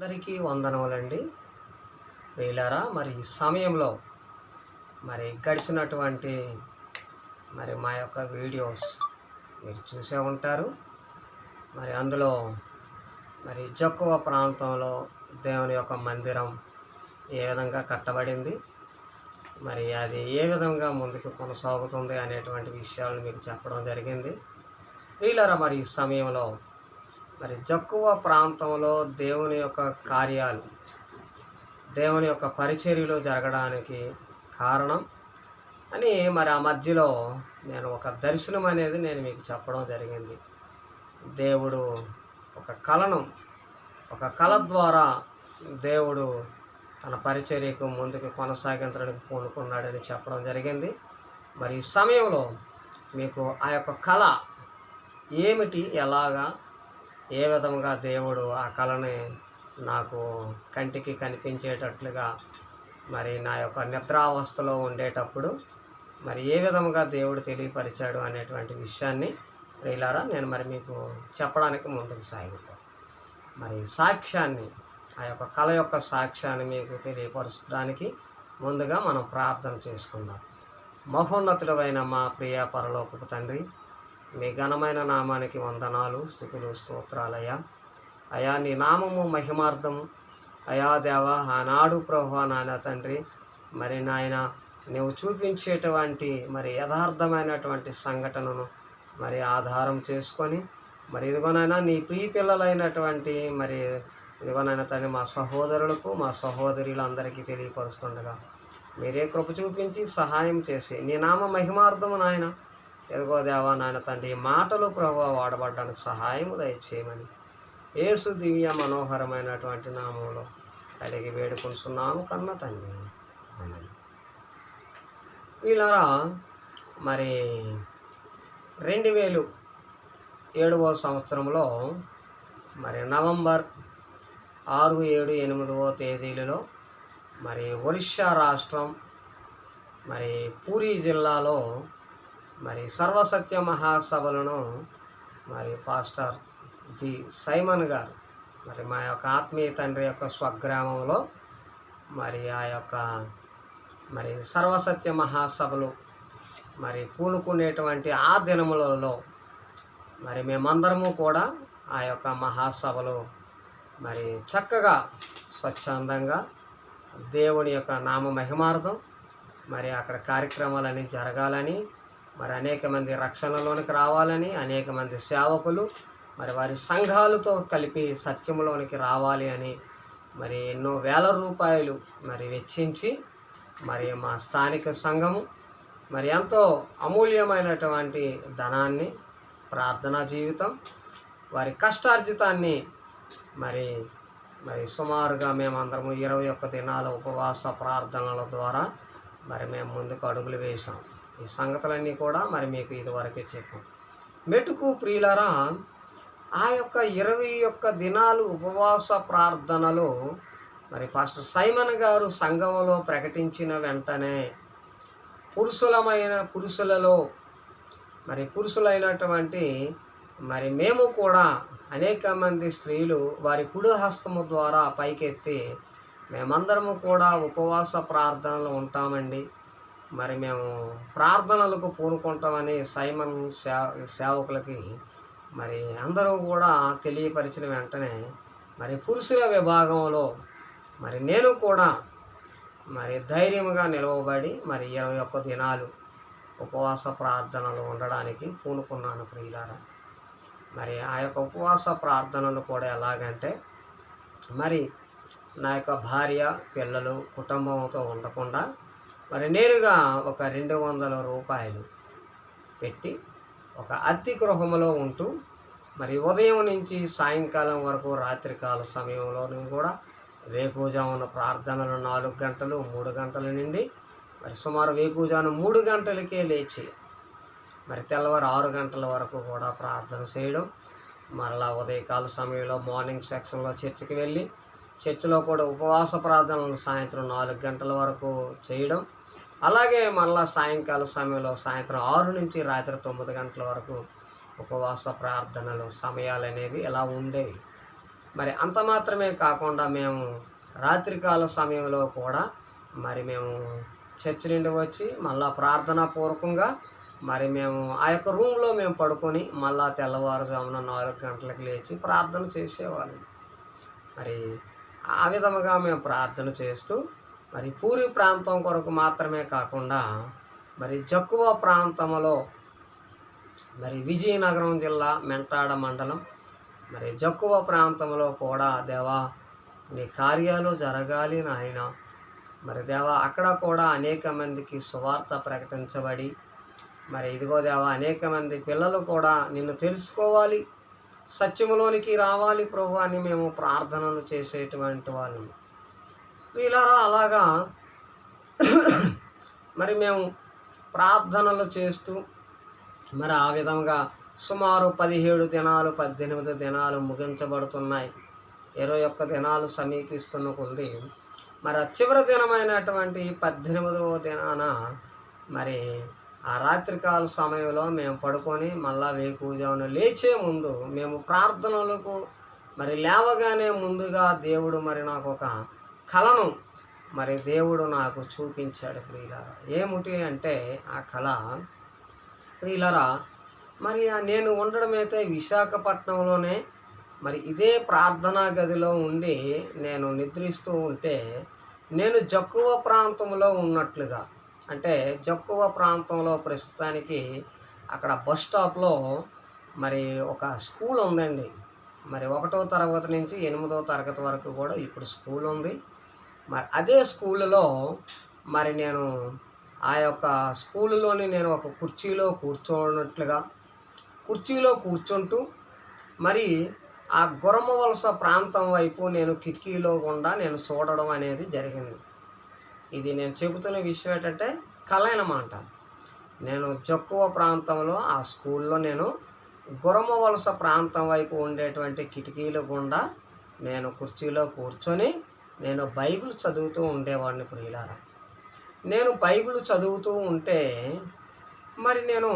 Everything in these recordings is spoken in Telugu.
అందరికీ వందనములండి. ప్రియులారా, మరి ఈ సమయంలో గడిచినటువంటి మా యొక్క వీడియోస్ మీరు చూసే ఉంటారు. అందులో జక్కువ ప్రాంతంలో దేవుని యొక్క మందిరం ఏ విధంగా కట్టబడింది, అది ఏ విధంగా ముందుకు కొనసాగుతుంది అనేటువంటి విషయాలను మీకు చెప్పడం జరిగింది. ప్రియులారా, ఈ సమయంలో జక్కువ ప్రాంతంలో దేవుని యొక్క కార్యాలు, దేవుని యొక్క పరిచర్యలు జరగడానికి కారణం అని ఆ మధ్యలో నేను ఒక దర్శనం అనేది నేను మీకు చెప్పడం జరిగింది. దేవుడు ఒక కళ ద్వారా దేవుడు తన పరిచర్యకు ముందుకు కొనసాగించడానికి పూనుకున్నాడని చెప్పడం జరిగింది. ఈ సమయంలో మీకు ఆ యొక్క కళ ఏమిటి, ఎలాగా, ఏ విధంగా దేవుడు ఆ కళని నాకు కంటికి కనిపించేటట్లుగా నా యొక్క నిద్రావస్థలో ఉండేటప్పుడు ఏ విధంగా దేవుడు తెలియపరిచాడు అనేటువంటి విషయాన్ని ప్రియులారా నేను మీకు చెప్పడానికి ముందుకు సాగిపోతాను. సాక్ష్యాన్ని, ఆ యొక్క కళ యొక్క సాక్ష్యాన్ని మీకు తెలియపరచడానికి ముందుగా మనం ప్రార్థన చేసుకుందాం. మహోన్నతుడైన మా ప్రియ పరలోకపు తండ్రి, మీ ఘనమైన నామానికి వందనాలు, స్తుతులు, స్తోత్రాలయ్యా. అయా, నీ నామము మహిమార్థము. అయా దేవా, ఆనాడు ప్రభువా నాయన తండ్రి, నాయన నువ్వు చూపించేటువంటి యథార్థమైనటువంటి సంఘటనను ఆధారం చేసుకొని ఇదిగోనైనా నీ ప్రియ పిల్లలైనటువంటి ఇదిగోనైనా తండ్రి మా సహోదరులకు, మా సహోదరులందరికీ తెలియపరుస్తుండగా మీరే కృప చూపించి సహాయం చేసి నీ నామ మహిమార్థము నాయన ఎదుగో దేవా నాయన తండ్రి మాటలు ప్రభువా వాడబడడానికి సహాయము దయచేయమని యేసు దివ్య మనోహరమైనటువంటి నామంలో అడిగి వేడుకుంటున్నాము కన్న తండ్రి. వీళ్ళరా 2007వ సంవత్సరంలో నవంబర్ 6, 7, 8వ తేదీలలో ఒరిస్సా రాష్ట్రం పూరీ జిల్లాలో సర్వసత్య మహాసభలను పాస్టర్ జి సైమన్ గారు మా యొక్క ఆత్మీయ తండ్రి యొక్క స్వగ్రామంలో ఆ యొక్క సర్వసత్య మహాసభలు పూనుకునేటువంటి ఆ దినములలో మేమందరము కూడా ఆ యొక్క మహాసభలు చక్కగా స్వచ్ఛందంగా దేవుని యొక్క నామ మహిమార్థం అక్కడ కార్యక్రమాలన్నీ జరగాలని, అనేక మంది రక్షణలోనికి రావాలని, అనేక మంది సేవకులు వారి సంఘాలతో కలిపి సత్యంలోనికి రావాలి అని ఎన్నో వేల రూపాయలు వెచ్చించి మా స్థానిక సంఘము ఎంతో అమూల్యమైనటువంటి ధనాన్ని, ప్రార్థనా జీవితం, వారి కష్టార్జితాన్ని సుమారుగా మేమందరము 21 దినాల ఉపవాస ప్రార్థనల ద్వారా మేము ముందుకు అడుగులు వేసాం. ఈ సంగతులన్నీ కూడా మీకు ఇదివరకే చెప్పాం. మెటుకు ప్రియులారా, ఆ యొక్క 21 దినాలు ఉపవాస ప్రార్థనలు పాస్టర్ సైమన్ గారు సంఘంలో ప్రకటించిన వెంటనే పురుషులైనటువంటి మేము కూడా అనేక మంది స్త్రీలు వారి కుడి హస్తము ద్వారా పైకెత్తి మేమందరము కూడా ఉపవాస ప్రార్థనలు ఉంటామండి, మేము ప్రార్థనలకు పూనుకుంటామని సైమన్ సేవకులకి అందరూ కూడా తెలియపరిచిన వెంటనే పురుషుల విభాగంలో నేను కూడా ధైర్యంగా నిలవబడి 21 దినాలు ఉపవాస ప్రార్థనలు ఉండడానికి పూనుకున్నాను ప్రియులారా. ఆ యొక్క ఉపవాస ప్రార్థనలు కూడా ఎలాగంటే నా యొక్క భార్య, పిల్లలు, కుటుంబంతో ఉండకుండా నేరుగా ఒక 200 రూపాయలు పెట్టి ఒక అద్దె గృహంలో ఉంటూ ఉదయం నుంచి సాయంకాలం వరకు రాత్రికాల సమయంలోనూ కూడా వేకువజామున ప్రార్థనలు 4 గంటలు, 3 గంటల నుండి సుమారు వేకువజామున 3 గంటలకే లేచి తెల్లవారు 6 గంటల వరకు కూడా ప్రార్థన చేయడం, ఉదయకాల సమయంలో మార్నింగ్ సెక్షన్లో చర్చికి వెళ్ళి చర్చిలో కూడా ఉపవాస ప్రార్థనలు సాయంత్రం 4 గంటల వరకు చేయడం, అలాగే సాయంకాల సమయంలో సాయంత్రం 6 నుంచి రాత్రి 9 గంటల వరకు ఉపవాస ప్రార్థనలు సమయాలు అనేవి ఎలా ఉండేవి. మరి అంత మాత్రమే కాకుండా మేము రాత్రికాల సమయంలో కూడా మరి మేము చర్చి నుండి వచ్చి మళ్ళా ప్రార్థనా పూర్వకంగా మరి మేము ఆ యొక్క రూమ్లో మేము పడుకొని మళ్ళా తెల్లవారుజామున 4 గంటలకు లేచి ప్రార్థన చేసేవాళ్ళం. మరి ఆ విధముగా మేము ప్రార్థన చేస్తూ మరి పూరి ప్రాంతం కొరకు మాత్రమే కాకుండా మరి జక్కువ ప్రాంతంలో మరి విజయనగరం జిల్లా మెంటాడ మండలం మరి జక్కువ ప్రాంతంలో కూడా దేవా నీ కార్యాలు జరగాలి నాయన. మరి దేవా అక్కడ కూడా అనేక మందికి సువార్త ప్రకటించబడి మరి ఇదిగో దేవా అనేక మంది పిల్లలు కూడా నిన్ను తెలుసుకోవాలి, సత్యములోనికి రావాలి ప్రభు అని మేము ప్రార్థనలు చేసేటువంటి వాళ్ళము. వీళ్ళారా అలాగా మరి మేము ప్రార్థనలు చేస్తూ మరి ఆ విధంగా సుమారు 17 దినాలు 18 దినాలు ముగించబడుతున్నాయి. 21 దినాలు సమీపిస్తున్న కొద్ది మరి చివరి దినమైనటువంటి 18వ దినాన మరి ఆ రాత్రికాల సమయంలో మేము పడుకొని మళ్ళా వేకువజామున లేచే ముందు మేము ప్రార్థనలకు మరి లేవగానే ముందుగా దేవుడు మరి నాకు ఒక కళను మరి దేవుడు నాకు చూపించాడు ప్రియులారా. ఏమిటి అంటే ఆ కళ ప్రియులారా, మరి నేను ఉండడం అయితే విశాఖపట్నంలోనే మరి ఇదే ప్రార్థనా గదిలో ఉండి నేను నిద్రిస్తూ ఉంటే నేను జక్కువ ప్రాంతంలో ఉన్నట్లుగా, అంటే జక్కువ ప్రాంతంలో ప్రస్తుతానికి అక్కడ బస్ స్టాప్లో మరి ఒక స్కూల్ ఉందండి. మరి 1వ తరగతి నుంచి 8వ తరగతి వరకు కూడా ఇప్పుడు స్కూల్ ఉంది. మరి అదే స్కూల్లో మరి నేను ఆ యొక్క స్కూలులోని నేను ఒక కుర్చీలో కూర్చుంటూ మరి ఆ గుర్రమవలస ప్రాంతం వైపు నేను కిటికీలో గుండా నేను చూడడం అనేది జరిగింది. ఇది నేను చెబుతున్న విషయం ఏంటంటే కళ అన్నమాట. నేను జక్కువ ప్రాంతంలో ఆ స్కూల్లో నేను గుర్రమవలస ప్రాంతం వైపు ఉండేటువంటి కిటికీల గుండా నేను కుర్చీలో కూర్చొని నేను బైబిల్ చదువుతూ ఉండేవాడిని ప్రియులారా. నేను బైబిల్ చదువుతూ ఉంటే మరి నేను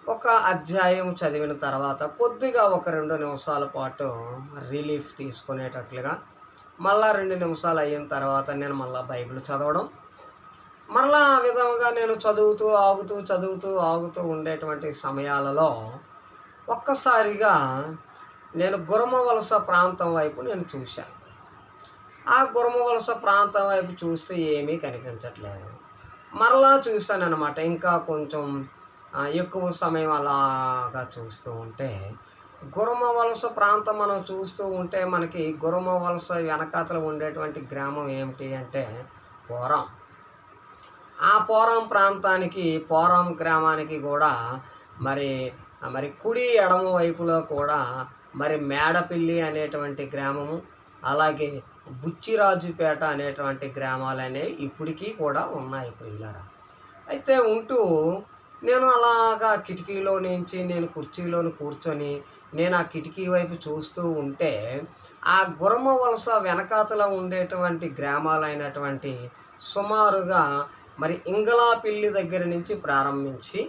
ఒక అధ్యాయం చదివిన తర్వాత కొద్దిగా ఒక 2 నిమిషాల పాటు రిలీఫ్ తీసుకునేటట్లుగా మళ్ళా 2 నిమిషాలు అయిన తర్వాత నేను మళ్ళీ బైబిల్ చదవడం, మరలా ఆ విధంగా నేను చదువుతూ ఆగుతూ ఉండేటువంటి సమయాలలో ఒక్కసారిగా నేను గుర్రమవలస ప్రాంతం వైపు నేను చూశాను. ఆ గుర్రమవలస ప్రాంతం వైపు చూస్తే ఏమీ కనిపించట్లేదు. మరలా చూశాను అన్నమాట. ఇంకా కొంచెం ఎక్కువ సమయం అలాగా చూస్తూ ఉంటే గుర్రమవలస ప్రాంతం మనం చూస్తూ ఉంటే మనకి గుర్రమవలస వెనకాతల ఉండేటువంటి గ్రామం ఏమిటి అంటే పోరాం. ఆ పోరాం గ్రామానికి కూడా మరి కుడి ఎడమ వైపులో కూడా మరి మేడపల్లి అనేటువంటి గ్రామము, అలాగే బుచ్చిరాజుపేట అనేటువంటి గ్రామాలు అనేవి ఇప్పటికీ కూడా ఉన్నాయి ప్రియులారా. అయితే ఉంటూ నేను అలాగా కిటికీలో నుంచి నేను కుర్చీలోని కూర్చొని నేను ఆ కిటికీ వైపు చూస్తూ ఉంటే ఆ గుర్రమవలస వెనకాతల ఉండేటువంటి గ్రామాలైనటువంటి సుమారుగా మరి ఇంగళాపిల్లి దగ్గర నుంచి ప్రారంభించి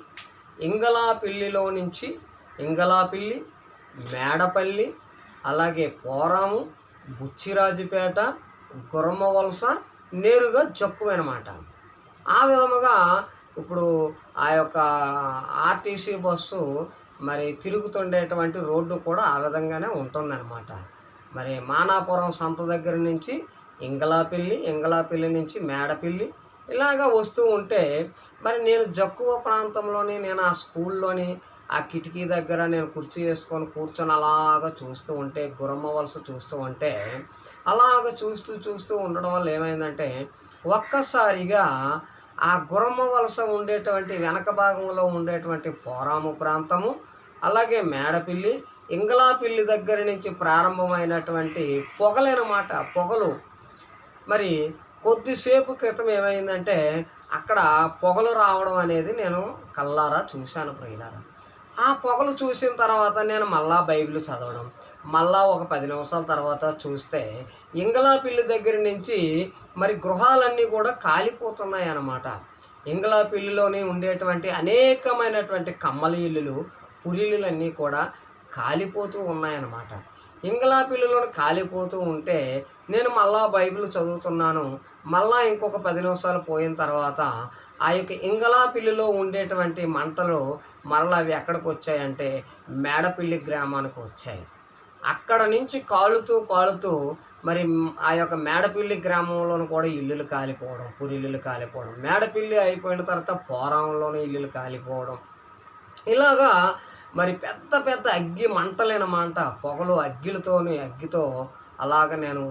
ఇంగళాపిల్లిలో నుంచి ఇంగళాపిల్లి, మేడపల్లి, అలాగే పోరాము, బుచ్చిరాజుపేట, గుర్రమవలస, నేరుగా జక్కువ అన్నమాట. ఆ విధముగా ఇప్పుడు ఆ యొక్క ఆర్టీసీ బస్సు మరి తిరుగుతుండేటువంటి రోడ్డు కూడా ఆ విధంగానే ఉంటుందన్నమాట. మరి మానాపురం సంత దగ్గర నుంచి ఇంగళాపిల్లి నుంచి మేడపల్లి ఇలాగా వస్తూ ఉంటే మరి నేను జక్కువ ప్రాంతంలోని నేను ఆ స్కూల్లోని ఆ కిటికీ దగ్గర నేను కుర్చీ వేసుకొని కూర్చొని అలాగ చూస్తూ ఉంటే గుర్రమవలస చూస్తూ ఉంటే అలాగ చూస్తూ ఉండడం వల్ల ఏమైందంటే ఒక్కసారిగా ఆ గుర్రమవలస ఉండేటువంటి వెనక భాగంలో ఉండేటువంటి పోరాము ప్రాంతము, అలాగే మేడపల్లి, ఇంగళాపిల్లి దగ్గర నుంచి ప్రారంభమైనటువంటి పొగలు మరి కొద్దిసేపు క్రితం ఏమైందంటే అక్కడ పొగలు రావడం అనేది నేను కళ్ళారా చూశాను ప్రియులారా. ఆ పొగలు చూసిన తర్వాత నేను మళ్ళా బైబిల్ చదవడం, మళ్ళా ఒక 10 నిమిషాల తర్వాత చూస్తే ఇంగళాపిల్లి దగ్గర నుంచి మరి గృహాలన్నీ కూడా కాలిపోతున్నాయి అన్నమాట. ఇంగళాపిల్లిలోని ఉండేటువంటి అనేకమైనటువంటి కమ్మల ఇల్లులు, పురిళ్ళన్నీ కూడా కాలిపోతూ ఉన్నాయన్నమాట. ఇంగళా పిల్లిలోని కాలిపోతూ ఉంటే నేను మళ్ళా బైబిల్ చదువుతున్నాను. మళ్ళా ఇంకొక 10 నిమిషాలు పోయిన తర్వాత ఆ యొక్క ఇంగళా పిల్లిలో ఉండేటువంటి మంటలు మరలా అవి ఎక్కడికి వచ్చాయంటే మేడపిల్లి గ్రామానికి వచ్చాయి. అక్కడ నుంచి కాలుతూ మరి ఆ యొక్క మేడపిల్లి గ్రామంలోనూ కూడా ఇల్లులు కాలిపోవడం, పురిల్లులు కాలిపోవడం, మేడపిల్లి అయిపోయిన తర్వాత పోరాంలోనే ఇల్లులు కాలిపోవడం, ఇలాగా మరి పెద్ద పెద్ద అగ్గి మంటలేనమాట. పొగలు అగ్గితో అలాగ నేను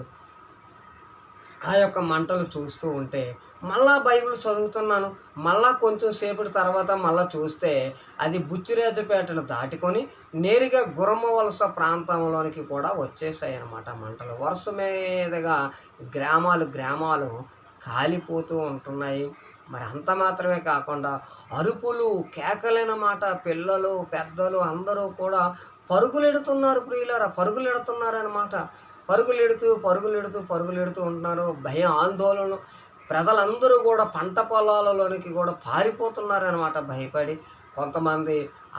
ఆ యొక్క మంటలు చూస్తూ ఉంటే మళ్ళా బైబిల్ చదువుతున్నాను. మళ్ళా కొంచెం సేపటి తర్వాత మళ్ళీ చూస్తే అది బుచ్చిరాజుపేటను దాటుకొని నేరుగా గుర్రమవలస ప్రాంతంలోనికి కూడా వచ్చేసాయి అన్నమాట మంటలు. వరుస మీదుగా గ్రామాలు కాలిపోతూ ఉంటున్నాయి. మరి అంత మాత్రమే కాకుండా అరుపులు, కేకలైనమాట. పిల్లలు, పెద్దలు అందరూ కూడా పరుగులెడుతున్నారు ప్రియులారా, పరుగులెడుతున్నారనమాట. పరుగులెడుతూ ఉంటున్నారు. భయం, ఆందోళన, ప్రజలందరూ కూడా పంట పొలాలలోనికి కూడా పారిపోతున్నారనమాట భయపడి. కొంతమంది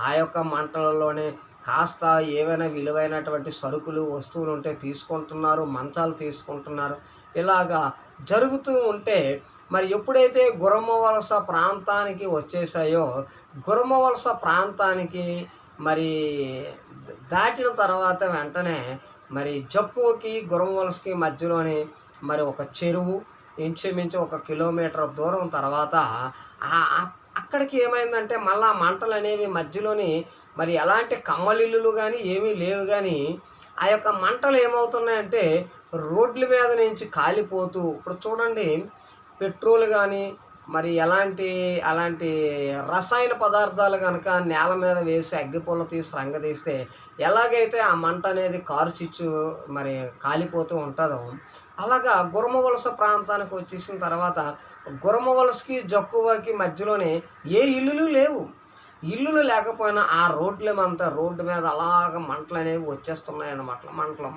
ఆ యొక్క మంటలలోనే కాస్త ఏవైనా విలువైనటువంటి సరుకులు, వస్తువులు ఉంటే తీసుకుంటున్నారు, మంచాలు తీసుకుంటున్నారు. ఇలాగా జరుగుతూ ఉంటే మరి ఎప్పుడైతే గుర్రమవలస ప్రాంతానికి వచ్చేసాయో, గుర్రమవలస ప్రాంతానికి మరి దాటిన తర్వాత వెంటనే మరి జక్కువకి గుర్రమవలసకి మధ్యలోని మరి ఒక చెరువు, ఇంచుమించు 1 కిలోమీటర్ దూరం తర్వాత అక్కడికి ఏమైందంటే మళ్ళా మంటలు అనేవి మధ్యలోని మరి ఎలాంటి కమ్మలిల్లులు కానీ ఏమీ లేవు. కానీ ఆ యొక్క మంటలు ఏమవుతున్నాయంటే రోడ్ల మీద నుంచి కాలిపోతూ, ఇప్పుడు చూడండి పెట్రోల్ కానీ మరి అలాంటి రసాయన పదార్థాలు కనుక నేల మీద వేసి అగ్గిపుల్ల తీసి రంగదీస్తే ఎలాగైతే ఆ మంట అనేది కారుచిచ్చు మరి కాలిపోతూ ఉంటుందో, అలాగా గుర్రమవలస ప్రాంతానికి వచ్చేసిన తర్వాత గుర్రమవలసకి జక్కువకి మధ్యలోనే ఏ ఇల్లులు లేవు. ఇల్లులు లేకపోయినా ఆ రోడ్డు మీద అలాగ మంటలు అనేవి వచ్చేస్తున్నాయి అన్నమాట.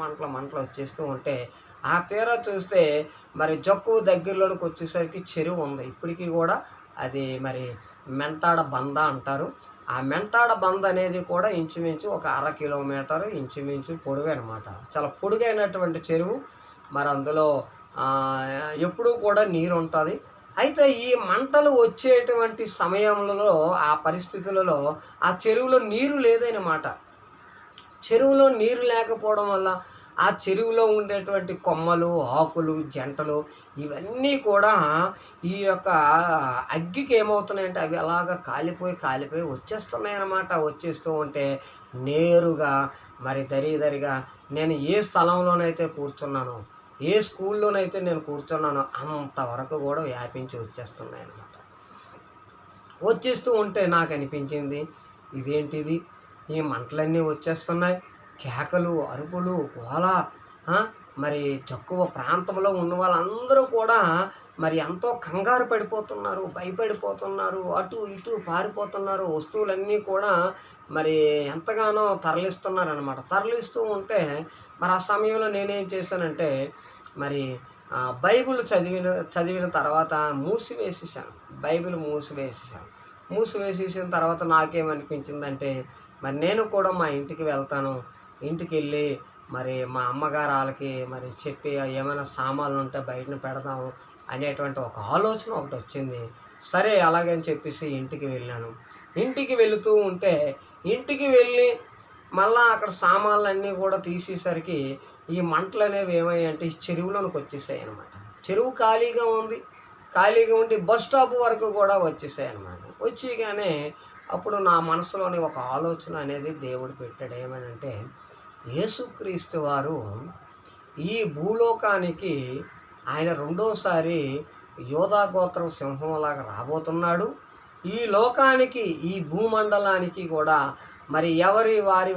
మంటలు వచ్చేస్తూ ఉంటే ఆ తీరా చూస్తే మరి జక్కువ దగ్గరలోనికి వచ్చేసరికి చెరువు ఉంది. ఇప్పటికీ కూడా అది మరి మెంటాడ బంద అంటారు. ఆ మెంటాడ బంద అనేది కూడా ఇంచుమించు 1/2 కిలోమీటర్ ఇంచుమించు పొడుగు అనమాట. చాలా పొడుగైనటువంటి చెరువు. మరి అందులో ఎప్పుడూ కూడా నీరు ఉంటుంది. అయితే ఈ మంటలు వచ్చేటువంటి సమయంలో, ఆ పరిస్థితులలో ఆ చెరువులో నీరు లేదన్నమాట. చెరువులో నీరు లేకపోవడం వల్ల ఆ చెరువులో ఉండేటువంటి కొమ్మలు, ఆకులు, జంటలు ఇవన్నీ కూడా ఈ యొక్క అగ్గికి ఏమవుతున్నాయంటే అవి అలాగా కాలిపోయి వచ్చేస్తున్నాయి అన్నమాట. వచ్చేస్తూ ఉంటే నేరుగా మరి దరిగా నేను ఏ స్థలంలోనైతే కూర్చున్నానో, ఏ స్కూల్లోనైతే నేను కూర్చున్నానో అంతవరకు కూడా వ్యాపించి వచ్చేస్తున్నాయి అన్నమాట. వచ్చేస్తూ ఉంటే నాకు అనిపించింది, ఇదేంటిది, ఈ మంటలన్నీ వచ్చేస్తున్నాయి, కేకలు, అరుపులు, గోల. మరి తక్కువ ప్రాంతంలో ఉన్న వాళ్ళందరూ కూడా మరి ఎంతో కంగారు పడిపోతున్నారు, భయపడిపోతున్నారు, అటు ఇటు పారిపోతున్నారు. వస్తువులన్నీ కూడా మరి ఎంతగానో తరలిస్తున్నారనమాట. తరలిస్తూ ఉంటే మరి ఆ సమయంలో నేనేం చేశానంటే మరి బైబిల్ చదివిన తర్వాత బైబిల్ మూసివేసేసిన తర్వాత నాకేమనిపించిందంటే మరి నేను కూడా మా ఇంటికి వెళ్తాను, ఇంటికి వెళ్ళి మరి మా అమ్మగారు వాళ్ళకి మరి చెప్పి ఏమైనా సామాన్లు ఉంటే బయటను పెడదాము అనేటువంటి ఒక ఆలోచన ఒకటి వచ్చింది. సరే అలాగని చెప్పేసి ఇంటికి వెళ్ళాను. ఇంటికి వెళుతూ ఉంటే ఇంటికి వెళ్ళి మళ్ళీ అక్కడ సామాన్లన్నీ కూడా తీసేసరికి ఈ మంటలు అనేవి ఏమయ్యాయంటే ఈ చెరువులోనికి వచ్చేసాయి అనమాట. చెరువు ఖాళీగా ఉండి బస్ స్టాప్ వరకు కూడా వచ్చేసాయి అనమాట. వచ్చేగానే అప్పుడు నా మనసులోని ఒక ఆలోచన అనేది దేవుడు పెట్టాడు. ఏమనంటే యేసుక్రీస్తు వారు ఈ భూలోకానికి ఆయన రెండోసారి యోధాగోత్రం సింహంలాగా రాబోతున్నాడు. ఈ లోకానికి, ఈ భూమండలానికి కూడా మరి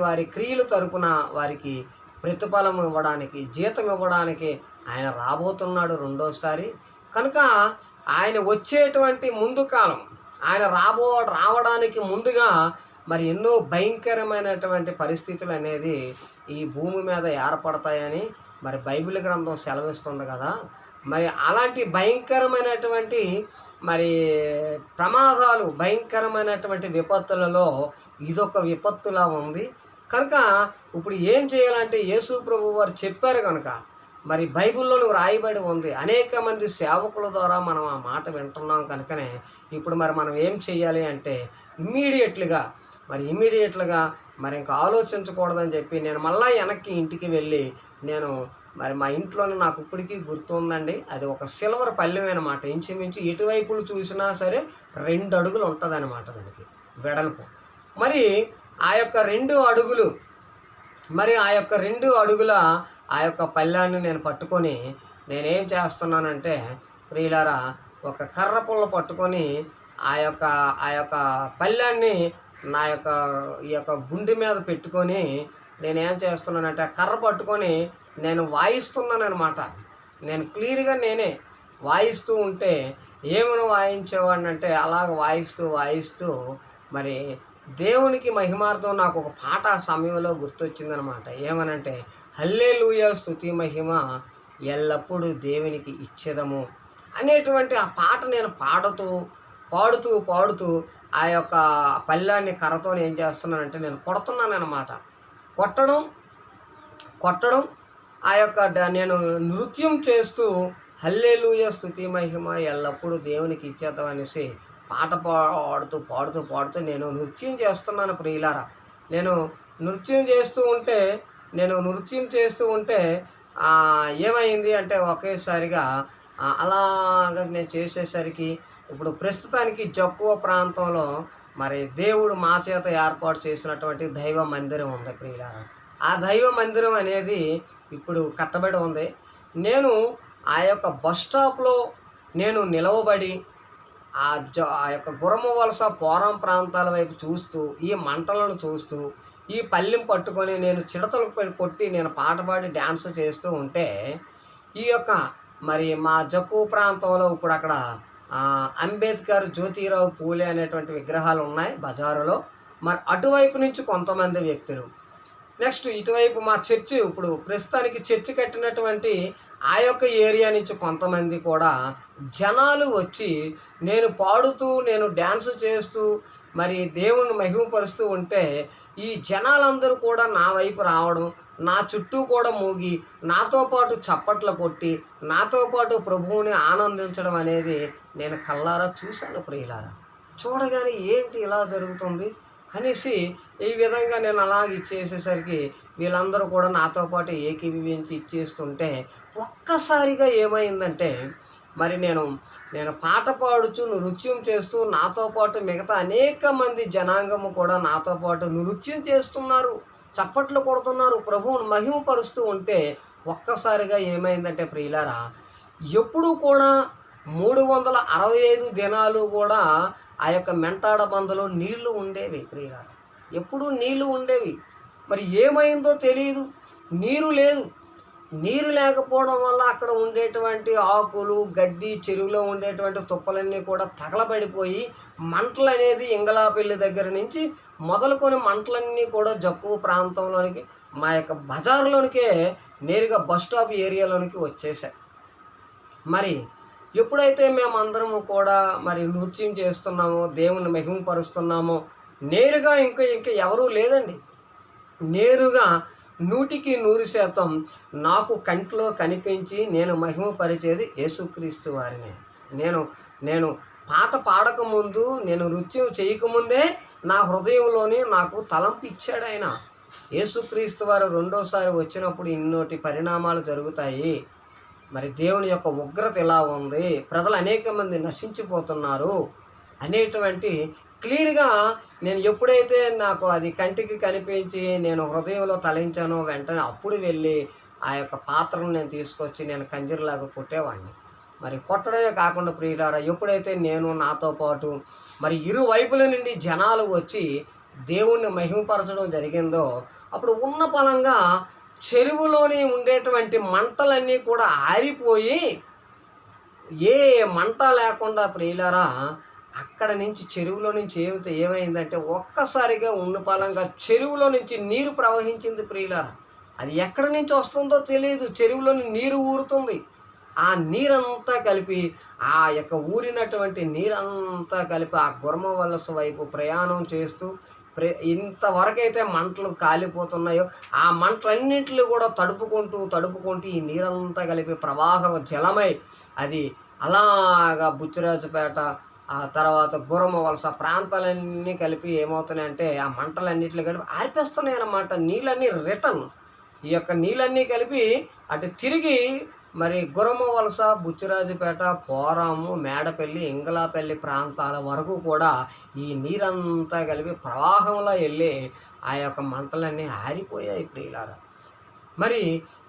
వారి క్రియలు తరపున వారికి ప్రతిఫలం ఇవ్వడానికి, జీతం ఇవ్వడానికి ఆయన రాబోతున్నాడు రెండోసారి. కనుక ఆయన వచ్చేటువంటి ముందు కాలం, ఆయన రావడానికి ముందుగా మరి ఎన్నో భయంకరమైనటువంటి పరిస్థితులు అనేది ఈ భూమి మీద ఏర్పడతాయని మరి బైబిల్ గ్రంథం సెలవిస్తుంది కదా. మరి అలాంటి భయంకరమైనటువంటి మరి ప్రమాదాలు, భయంకరమైనటువంటి విపత్తులలో ఇదొక విపత్తులా ఉంది. కనుక ఇప్పుడు ఏం చేయాలంటే యేసు ప్రభు వారు చెప్పారు కనుక మరి బైబిల్లోని వ్రాయబడి ఉంది. అనేక మంది సేవకుల ద్వారా మనం ఆ మాట వింటున్నాం కనుకనే ఇప్పుడు మరి మనం ఏం చేయాలి అంటే ఇమ్మీడియట్లుగా మరి ఇంకా ఆలోచించకూడదని చెప్పి నేను మళ్ళీ వెనక్కి ఇంటికి వెళ్ళి నేను మరి మా ఇంట్లోనే నాకు ఇప్పటికీ గుర్తుందండి, అది ఒక సిల్వర్ పళ్ళెం అనమాట. ఇంచుమించు ఎటువైపులు చూసినా సరే 2 అడుగులు ఉంటుంది అనమాట దానికి వెడల్పు. మరి ఆ యొక్క 2 అడుగులు ఆ యొక్క పళ్ళాన్ని నేను పట్టుకొని నేనేం చేస్తున్నానంటే ప్రియులారా, ఒక కర్ర పుల్ల పట్టుకొని ఆ యొక్క పళ్ళాన్ని ఈ యొక్క గుండె మీద పెట్టుకొని నేనేం చేస్తున్నానంటే ఆ కర్ర పట్టుకొని నేను వాయిస్తున్నానమాట. నేను క్లియర్గా నేనే వాయిస్తూ ఉంటే ఏమని వాయించేవాడిని అంటే అలాగ వాయిస్తూ మరి దేవునికి మహిమార్థం నాకు ఒక పాట ఆ సమయంలో గుర్తొచ్చిందనమాట. ఏమనంటే హల్లెలూయా స్తుతి మహిమ ఎల్లప్పుడూ దేవునికి ఇచ్చేదము అనేటువంటి ఆ పాట నేను పాడుతూ ఆ యొక్క పళ్ళాన్ని కర్రతో ఏం చేస్తున్నానంటే నేను కొడుతున్నానమాట. కొట్టడం ఆ యొక్క నేను నృత్యం చేస్తూ హల్లెలూయా స్తుతి మహిమ ఎల్లప్పుడూ దేవునికి ఇచ్చేద్దాం అనేసి పాట పాడుతూ నేను నృత్యం చేస్తున్నాను ప్రియులారా. నేను నృత్యం చేస్తూ ఉంటే ఏమైంది అంటే ఒకేసారిగా అలాగ నేను చేసేసరికి ఇప్పుడు ప్రస్తుతానికి జక్కువ ప్రాంతంలో మరి దేవుడు మా చేత ఏర్పాటు చేసినటువంటి దైవ మందిరం ఉంది ప్రియులారా. ఆ దైవ మందిరం అనేది ఇప్పుడు కట్టబడి ఉంది. నేను ఆ యొక్క బస్ స్టాప్లో నేను నిలవబడి ఆ యొక్క గుర్రము వలస పోరం ప్రాంతాల వైపు చూస్తూ ఈ మంటలను చూస్తూ ఈ పళ్ళెం పట్టుకొని నేను చిడతలు కొట్టి నేను పాట పాడి డ్యాన్స్ చేస్తూ ఉంటే ఈ యొక్క మరి మా జక్కు ప్రాంతంలో ఇప్పుడు అక్కడ అంబేద్కర్, జ్యోతిరావు పూలే అనేటువంటి విగ్రహాలు ఉన్నాయి బజారులో. మరి అటువైపు నుంచి కొంతమంది వ్యక్తులు, నెక్స్ట్ ఇటువైపు మా చర్చి, ఇప్పుడు ప్రస్తుతానికి చర్చి కట్టినటువంటి ఆ యొక్క ఏరియా నుంచి కొంతమంది కూడా జనాలు వచ్చి నేను పాడుతూ నేను డ్యాన్స్ చేస్తూ మరి దేవుణ్ణి మహిమపరుస్తూ ఉంటే ఈ జనాలందరూ కూడా నా వైపు రావడం, నా చుట్టూ కూడా మూగి నాతో పాటు చప్పట్లు కొట్టి నాతో పాటు ప్రభువుని ఆనందించడం అనేది నేను కళ్ళారా చూశాను ప్రియులారా. చూడగానే ఏంటి ఇలా జరుగుతుంది అనేసి ఈ విధంగా నేను అలాగ ఇచ్చేసేసరికి వీళ్ళందరూ కూడా నాతో పాటు ఏకీభవించి ఇచ్చేస్తుంటే ఒక్కసారిగా ఏమైందంటే మరి నేను పాట పాడుచు నృత్యం చేస్తూ నాతో పాటు మిగతా అనేక మంది జనాంగము కూడా నాతో పాటు నృత్యం చేస్తున్నారు, చప్పట్లు కొడుతున్నారు, ప్రభువును మహిమపరుస్తూ ఉంటే ఒక్కసారిగా ఏమైందంటే ప్రియులారా, ఎప్పుడూ కూడా 365 దినాలు కూడా ఆ యొక్క మెంటాడ బందలో నీళ్లు ఉండేవి ప్రియులారా, ఎప్పుడూ నీళ్లు ఉండేవి. మరి ఏమైందో తెలియదు, నీరు లేదు. నీరు లేకపోవడం వల్ల అక్కడ ఉండేటువంటి ఆకులు, గడ్డి, చెరువులో ఉండేటువంటి తుప్పలన్నీ కూడా తగలబడిపోయి మంటలు అనేది ఇంగళాపల్లి దగ్గర నుంచి మొదలుకొని మంటలన్నీ కూడా జక్కువ ప్రాంతంలోనికి మా యొక్క బజార్లోనికే నేరుగా బస్ స్టాప్ ఏరియాలోనికి వచ్చేసాయి. మరి ఎప్పుడైతే మేమందరము కూడా మరి నృత్యం చేస్తున్నామో, దేవుని మహిమపరుస్తున్నామో, నేరుగా ఇంకా ఎవరూ లేదండి, నేరుగా 100% నాకు కంట్లో కనిపించి నేను మహిమపరిచేది యేసుక్రీస్తు వారిని. నేను పాట పాడకముందు, నేను నృత్యం చేయకముందే నా హృదయంలోని నాకు తలంపు ఇచ్చాడు ఆయన. యేసుక్రీస్తు వారు రెండోసారి వచ్చినప్పుడు ఇన్నోటి పరిణామాలు జరుగుతాయి, మరి దేవుని యొక్క ఉగ్రత ఇలా ఉంది, ప్రజలు అనేక మంది నశించిపోతున్నారు అనేటువంటి క్లియర్గా నేను ఎప్పుడైతే నాకు అది కంటికి కనిపించి నేను హృదయంలో తలించానో వెంటనే అప్పుడు వెళ్ళి ఆ యొక్క పాత్రను నేను తీసుకొచ్చి నేను కంజీర్లాగా కొట్టేవాడిని. మరి కొట్టడమే కాకుండా ప్రియులారా, ఎప్పుడైతే నేను నాతో పాటు మరి ఇరువైపుల నుండి జనాలు వచ్చి దేవుణ్ణి మహిమపరచడం జరిగిందో అప్పుడు ఉన్న పలంగా చెరువులోని ఉండేటువంటి మంటలన్నీ కూడా ఆరిపోయి ఏ మంట లేకుండా ప్రియులారా అక్కడ నుంచి చెరువులో నుంచి ఏమైందంటే ఒక్కసారిగా ఉన్నపాలంగా చెరువులో నుంచి నీరు ప్రవహించింది ప్రియులారా. అది ఎక్కడి నుంచి వస్తుందో తెలియదు, చెరువులోని నీరు ఊరుతుంది. ఆ నీరంతా కలిపి ఆ యొక్క ఊరినటువంటి నీరంతా కలిపి ఆ గుర్మ వలస వైపు ప్రయాణం చేస్తూ ఇంతవరకైతే మంటలు కాలిపోతున్నాయో ఆ మంటలన్నింటినీ కూడా తడుపుకుంటూ ఈ నీరంతా కలిపి ప్రవాహం జలమై అది అలాగా బుచ్చిరాజుపేట ఆ తర్వాత గుర్రమ వలస ప్రాంతాలన్నీ కలిపి ఏమవుతున్నాయంటే ఆ మంటలన్నింటినీ కలిపి ఆర్పేస్తున్నాయి అన్నమాట. నీళ్ళన్నీ రిటర్న్ ఈ యొక్క నీళ్ళన్నీ కలిపి అటు తిరిగి మరి గుర్రమ వలస, బుచ్చిరాజుపేట, పోరాము, మేడపల్లి, ఇంగలాపల్లి ప్రాంతాల వరకు కూడా ఈ నీరంతా కలిపి ప్రవాహంలో వెళ్ళి ఆ యొక్క మంటలన్నీ ఆరిపోయాయి ప్రియులారా. మరి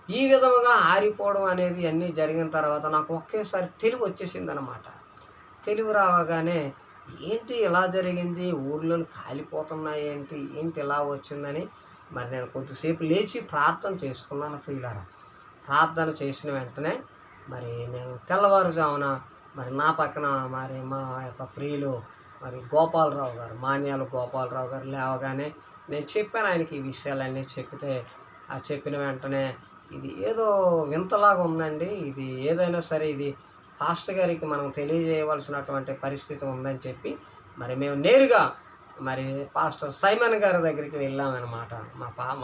ఈ విధముగా ఆరిపోవడం అనేది అన్నీ జరిగిన తర్వాత నాకు ఒకేసారి తెలివి వచ్చేసిందనమాట. తెలివి రావగానే ఏంటి ఇలా జరిగింది, ఊర్లో కాలిపోతున్నాయి ఏంటి ఇలా వచ్చిందని మరి నేను కొద్దిసేపు లేచి ప్రార్థన చేసుకున్నాను ప్రియులారా. ప్రార్థన చేసిన వెంటనే మరి నేను తెల్లవారుజామున మరి నా పక్కన మరి మా యొక్క ప్రియులు మరి గోపాలరావు గారు, మాన్యాల గోపాలరావు గారు లేవగానే నేను చెప్పాను ఆయనకి ఈ విషయాలన్నీ చెప్తే ఆ చెప్పిన వెంటనే ఇది ఏదో వింతలాగా ఉందండి, ఇది ఏదైనా సరే ఇది పాస్టర్ గారికి మనం తెలియజేయవలసినటువంటి పరిస్థితి ఉందని చెప్పి మరి మేము నేరుగా మరి పాస్టర్ సైమన్ గారి దగ్గరికి వెళ్ళామన్నమాట.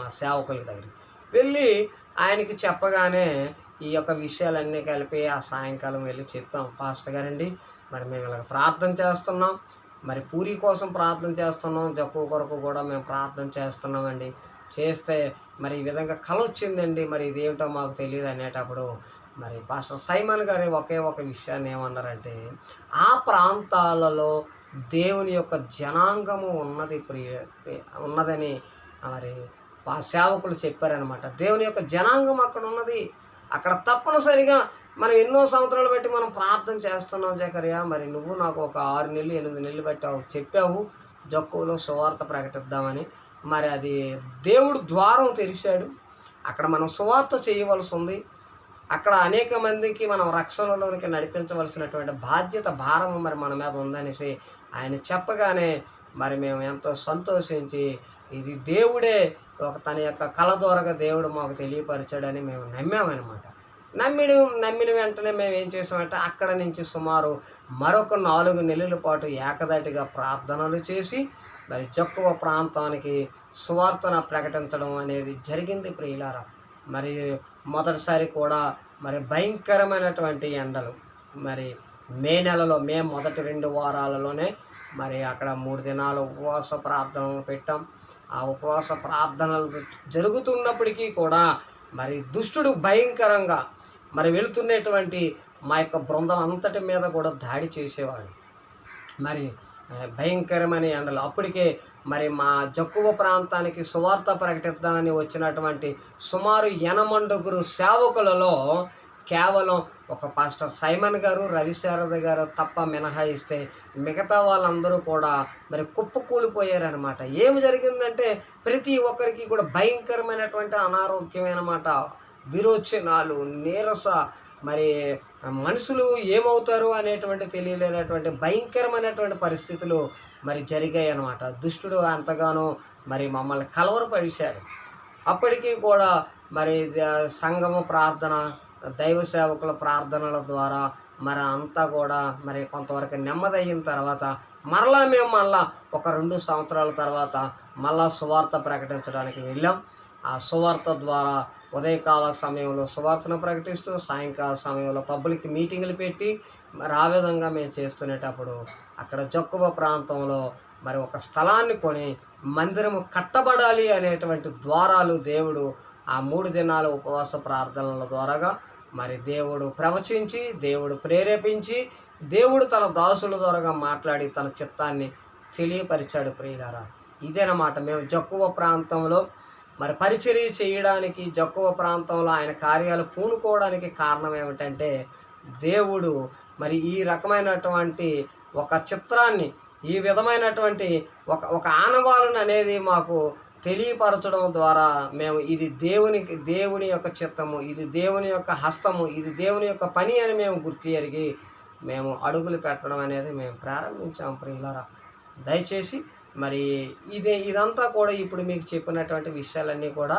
మా సేవకుల దగ్గరికి వెళ్ళి ఆయనకి చెప్పగానే ఈ యొక్క విషయాలన్నీ కలిపి ఆ సాయంకాలం వెళ్ళి చెప్పాం. పాస్టర్ గారండి మరి మేము ఇలాగ ప్రార్థన చేస్తున్నాం, మరి పూరి కోసం ప్రార్థన చేస్తున్నాం, జక్కు కొరకు కూడా మేము ప్రార్థన చేస్తున్నామండి. చేస్తే మరి ఈ విధంగా కల వచ్చిందండి, మరి ఇదేమిటో మాకు తెలియదు అనేటప్పుడు మరి పాస్టర్ సైమన్ గారు ఒకే ఒక విషయాన్ని ఏమన్నారంటే ఆ ప్రాంతాలలో దేవుని యొక్క జనాంగము ఉన్నదని మరి సేవకులు చెప్పారనమాట. దేవుని యొక్క జనాంగం అక్కడ ఉన్నది. అక్కడ తప్పనిసరిగా మనం ఎన్నో సంవత్సరాలు బట్టి మనం ప్రార్థన చేస్తున్నాం జకరియా, మరి నువ్వు నాకు ఒక 6 నెలలు 8 నెలలు బట్టి చెప్పావు జక్కువలో సువార్త ప్రకటిద్దామని. మరి అది దేవుడు ద్వారం తెరిచాడు. అక్కడ మనం సువార్త చేయవలసి ఉంది. అక్కడ అనేక మందికి మనం రక్షణలోనికి నడిపించవలసినటువంటి బాధ్యత భారం మరి మన మీద ఉందనేసి ఆయన చెప్పగానే మరి మేము ఎంతో సంతోషించి ఇది దేవుడే తన యొక్క కళ ద్వారా దేవుడు మాకు తెలియపరిచాడని మేము నమ్మామన్నమాట. నమ్మిన వెంటనే మేము ఏం చేసామంటే అక్కడ నుంచి సుమారు మరొక 4 నెలల పాటు ఏకదాటిగా ప్రార్థనలు చేసి మరి జక్కువ ప్రాంతానికి సువార్తను ప్రకటించడం అనేది జరిగింది ప్రియులారా. మరి మొదటిసారి కూడా మరి భయంకరమైనటువంటి ఎండలు మరి మే నెలలో మే మొదటి 2 వారాలలోనే మరి అక్కడ 3 దినాలు ఉపవాస ప్రార్థనలు పెట్టాం. ఆ ఉపవాస ప్రార్థనలు జరుగుతున్నప్పటికీ కూడా మరి దుష్టుడు భయంకరంగా మరి వెళుతున్నటువంటి మా యొక్క బృందం అంతటి మీద కూడా దాడి చేసేవాడు. మరి భయంకరమైన ఎండలు అప్పటికే మరి మా జక్కువ ప్రాంతానికి సువార్త ప్రకటిద్దామని వచ్చినటువంటి సుమారు 80 సేవకులలో కేవలం ఒక పాస్టర్ సైమన్ గారు, రవిశారద గారు తప్ప మినహాయిస్తే మిగతా వాళ్ళందరూ కూడా మరి కుప్పకూలిపోయారనమాట. ఏమి జరిగిందంటే ప్రతి ఒక్కరికి కూడా భయంకరమైనటువంటి అనారోగ్యమైనమాట, విరోచనాలు, నీరస, మరి మనుషులు ఏమవుతారు అనేటువంటి తెలియలేనటువంటి భయంకరమైనటువంటి పరిస్థితులు మరి జరిగాయి అన్నమాట. దుష్టుడు అంతగానో మరి మమ్మల్ని కలవరపరిచాడు. అప్పటికీ కూడా మరి సంఘము ప్రార్థన, దైవ సేవకుల ప్రార్థనల ద్వారా మరి అంతా కూడా మరి కొంతవరకు నెమ్మది అయిన తర్వాత మేము ఒక 2 సంవత్సరాల తర్వాత మళ్ళా సువార్త ప్రకటించడానికి వెళ్ళాం. ఆ సువార్త ద్వారా ఉదయకాల సమయంలో సువార్తను ప్రకటిస్తూ సాయంకాల సమయంలో పబ్లిక్ మీటింగులు పెట్టి మరి ఆ విధంగా మేము చేస్తునేటప్పుడు అక్కడ జక్కువ ప్రాంతంలో మరి ఒక స్థలాన్ని కొని మందిరము కట్టబడాలి అనేటువంటి ద్వారాలు దేవుడు ఆ 3 దినాల ఉపవాస ప్రార్థనల ద్వారాగా మరి దేవుడు ప్రవచించి, దేవుడు ప్రేరేపించి, దేవుడు తన దాసుల ద్వారాగా మాట్లాడి తన చిత్తాన్ని తెలియపరిచాడు ప్రియులారా. ఇదేనమాట మేము జక్కువ ప్రాంతంలో మరి పరిచర్య చేయడానికి, జక్కువ ప్రాంతంలో ఆయన కార్యాలు పూనుకోవడానికి కారణం ఏమిటంటే దేవుడు మరి ఈ రకమైనటువంటి ఒక చిత్రాన్ని, ఈ విధమైనటువంటి ఒక ఆనవాళ్ళను అనేది మాకు తెలియపరచడం ద్వారా మేము ఇది దేవుని యొక్క చిత్తము, ఇది దేవుని యొక్క హస్తము, ఇది దేవుని యొక్క పని అని మేము గుర్తు ఎరిగి మేము అడుగులు పెట్టడం అనేది మేము ప్రారంభించాము ప్రియులారా. దయచేసి మరి ఇదంతా కూడా ఇప్పుడు మీకు చెప్పినటువంటి విషయాలన్నీ కూడా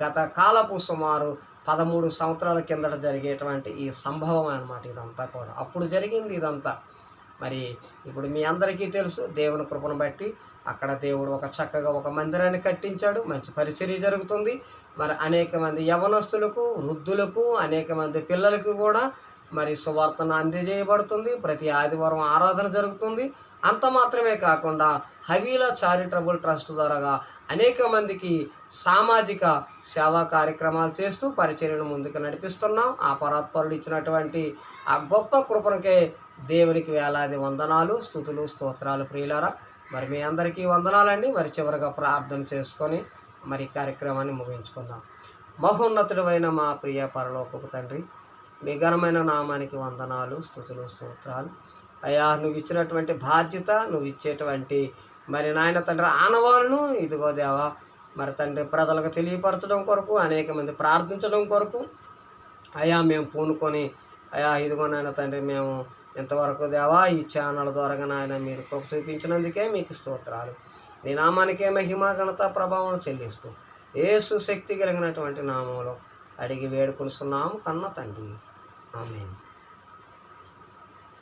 గత కాలపు సుమారు 13 సంవత్సరాల కిందట జరిగేటువంటి ఈ సంభవం అన్నమాట. ఇదంతా కూడా అప్పుడు జరిగింది ఇదంతా. మరి ఇప్పుడు మీ అందరికీ తెలుసు దేవుని కృపను బట్టి అక్కడ దేవుడు ఒక చక్కగా ఒక మందిరాన్ని కట్టించాడు. మంచి పరిచర్య జరుగుతుంది. మరి అనేక మంది యవనస్తులకు, వృద్ధులకు, అనేక మంది పిల్లలకు కూడా మరి సువార్తను అందజేయబడుతుంది. ప్రతి ఆదివారం ఆరాధన జరుగుతుంది. అంత మాత్రమే కాకుండా హవీలా చారిటబుల్ ట్రస్ట్ ద్వారా అనేక మందికి సామాజిక సేవా కార్యక్రమాలు చేస్తూ పరిచర్యను ముందుకు నడిపిస్తున్నాం. ఆ పరాత్పరుడు ఇచ్చినటువంటి ఆ గొప్ప కృపణకే దేవునికి వేలాది వందనాలు, స్తుతులు, స్తోత్రాలు. ప్రియులారా, మరి మీ అందరికీ వందనాలండి. మరి చివరిగా ప్రార్థన చేసుకొని మరి కార్యక్రమాన్ని ముగించుకుందాం. మహోన్నతుడైన మా ప్రియ పరలోకపు తండ్రి, మీ ఘనమైన నామానికి వందనాలు, స్తుతులు, స్తోత్రాలు. అయ్యా, నువ్వు ఇచ్చినటువంటి బాధ్యత, నువ్వు ఇచ్చేటువంటి మరి నాయన తండ్రి ఆనవాళ్ళను ఇదిగో దేవా మరి తండ్రి ప్రజలకు తెలియపరచడం కొరకు, అనేక మంది ప్రార్థించడం కొరకు అయ్యా మేము పూనుకొని అయ్యా ఇదిగో నాయన తండ్రి మేము ఇంతవరకు దేవా ఈ ఛానల్ ద్వారా నాయన మీరు కృప చూపించినందుకే మీకు స్తోత్రాలు. నీ నామానికే మహిమ, ఘనత, ప్రభావం చెల్లిస్తూ యేసు శక్తి కలిగినటువంటి నామంలో అడిగి వేడుకొనిస్తున్నాము కన్న తండ్రి. ఆమేన్.